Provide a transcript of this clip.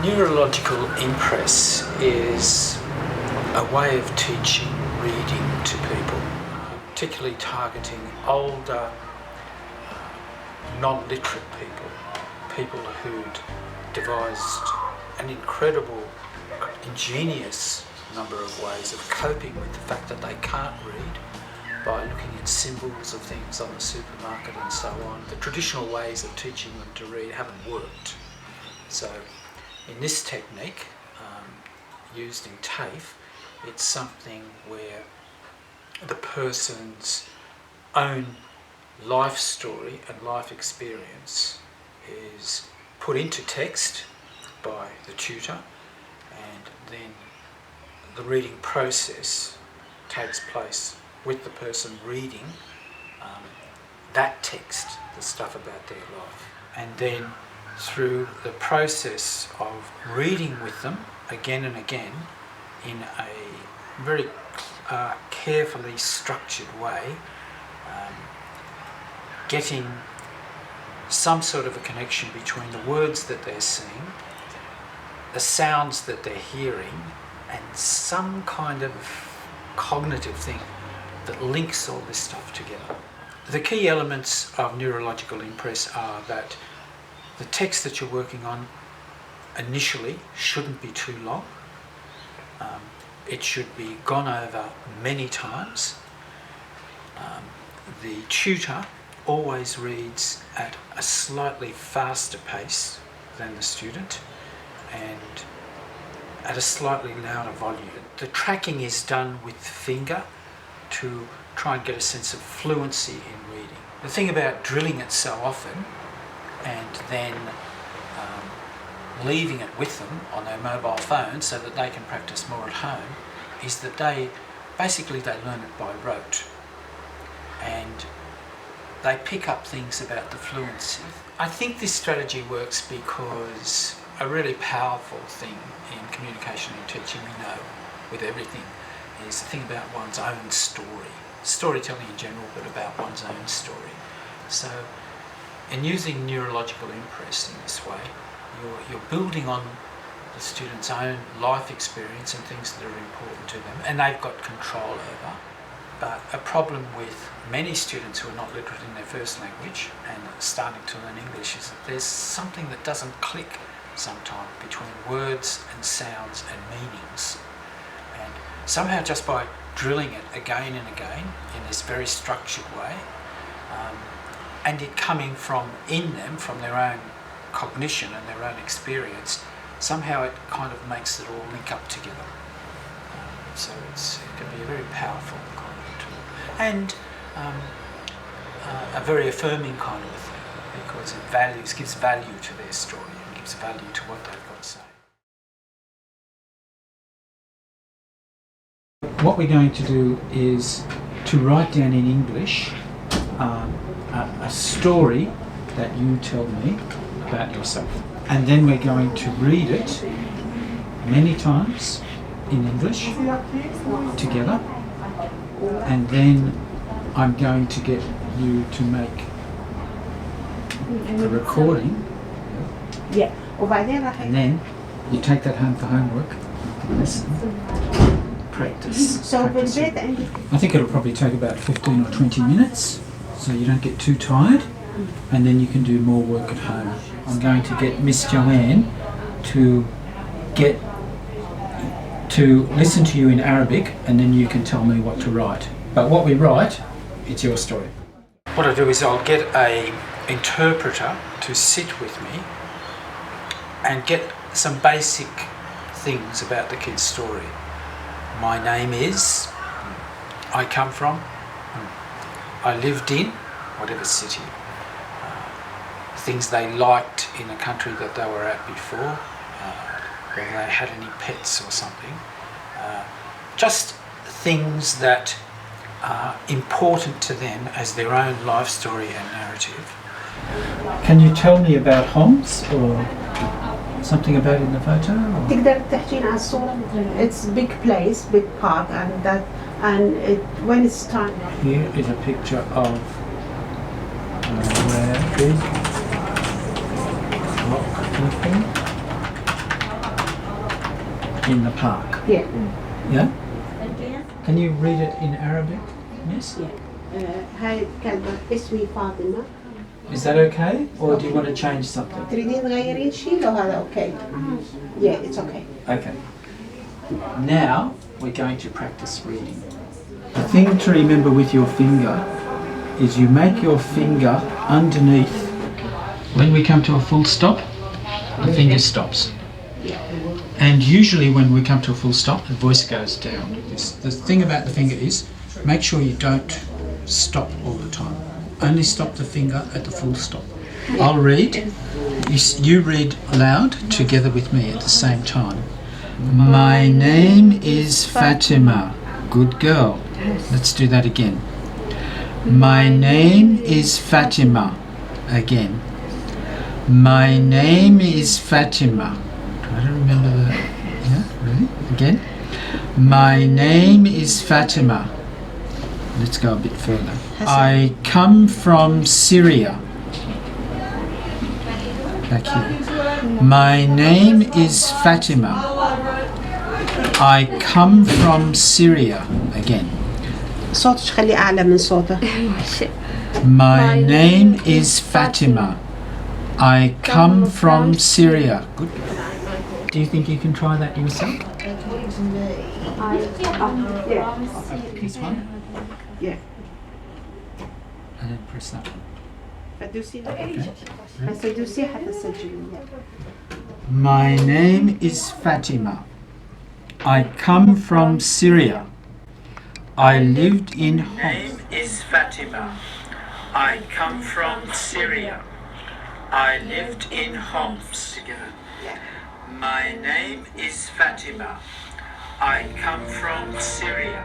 Neurological Impress is a way of teaching reading to people, particularly targeting older, non-literate people who'd devised an incredible, ingenious number of ways of coping with the fact that they can't read by looking at symbols of things on the supermarket and so on. The traditional ways of teaching them to read haven't worked. So in this technique, used in TAFE, it's something where the person's own life story and life experience is put into text by the tutor, and then the reading process takes place with the person reading that text, the stuff about their life. And then through the process of reading with them again and again in a very carefully structured way, getting some sort of a connection between the words that they're seeing, the sounds that they're hearing, and some kind of cognitive thing that links all this stuff together. The key elements of Neurological Impress are that the text that you're working on initially shouldn't be too long. It should be gone over many times. The tutor always reads at a slightly faster pace than the student and at a slightly louder volume. The tracking is done with the finger to try and get a sense of fluency in reading. The thing about drilling it so often and then leaving it with them on their mobile phone so that they can practice more at home is that they learn it by rote, and they pick up things about the fluency. I think this strategy works because a really powerful thing in communication and teaching, we know with everything, is the thing about one's own story. Storytelling in general, but about one's own story. So in using Neurological Impress in this way, you're building on the student's own life experience and things that are important to them, and they've got control over. But a problem with many students who are not literate in their first language and starting to learn English is that there's something that doesn't click sometimes between words and sounds and meanings. And somehow just by drilling it again and again in this very structured way, and it coming from in them, from their own cognition and their own experience, somehow it kind of makes it all link up together. So it can be a very powerful kind of tool, and a very affirming kind of a thing, because it gives value to their story and gives value to what they've got to say. What we're going to do is to write down in English a story that you tell me about yourself. And then we're going to read it many times in English together. And then I'm going to get you to make a recording. Yeah. And then you take that home for homework. Listen. Practice. So practice. I think it'll probably take about 15 or 20 minutes, so you don't get too tired, and then you can do more work at home. I'm going to get Miss Joanne to listen to you in Arabic, and then you can tell me what to write. But what we write, it's your story. What I do is I'll get an interpreter to sit with me and get some basic things about the kid's story. My name is, I come from, I lived in, whatever city, things they liked in a country that they were at before, whether they had any pets or something, just things that are important to them as their own life story and narrative. Can you tell me about Homs or something about in the photo? It's a big place, big park, when it's time. Here is a picture of a big rock cliffing. in the park. Yeah. Yeah? Can you read it in Arabic, Miss? هاي الكلمة اسمي فاطمة. Is that okay? Or do you want to change something? تريدين تغيرين شيء لو هذا اوكي؟ Yeah, it's okay. Okay. Now we're going to practice reading. The thing to remember with your finger is you make your finger underneath. When we come to a full stop, the finger stops. And usually when we come to a full stop, the voice goes down. The thing about the finger is make sure you don't stop all the time. Only stop the finger at the full stop. I'll read. You read loud together with me at the same time. My name is Fatima. Good girl. Let's do that again. My name is Fatima. Again. My name is Fatima. I don't remember the... Yeah, really? Again. My name is Fatima. Let's go a bit further. I come from Syria. Back here. My name is Fatima. I come from Syria. Again. صوتك خليه أعلى من صوته. My name is Fatima. I come from Syria. Good. Do you think you can try that yourself? This one? Yeah. And then press that one. فدوسي هسه دوسي حتى تسجلي. My name is Fatima. I come from Syria. I lived in Homs. My name is Fatima. I come from Syria. I lived in Homs. My name is Fatima. I come from Syria.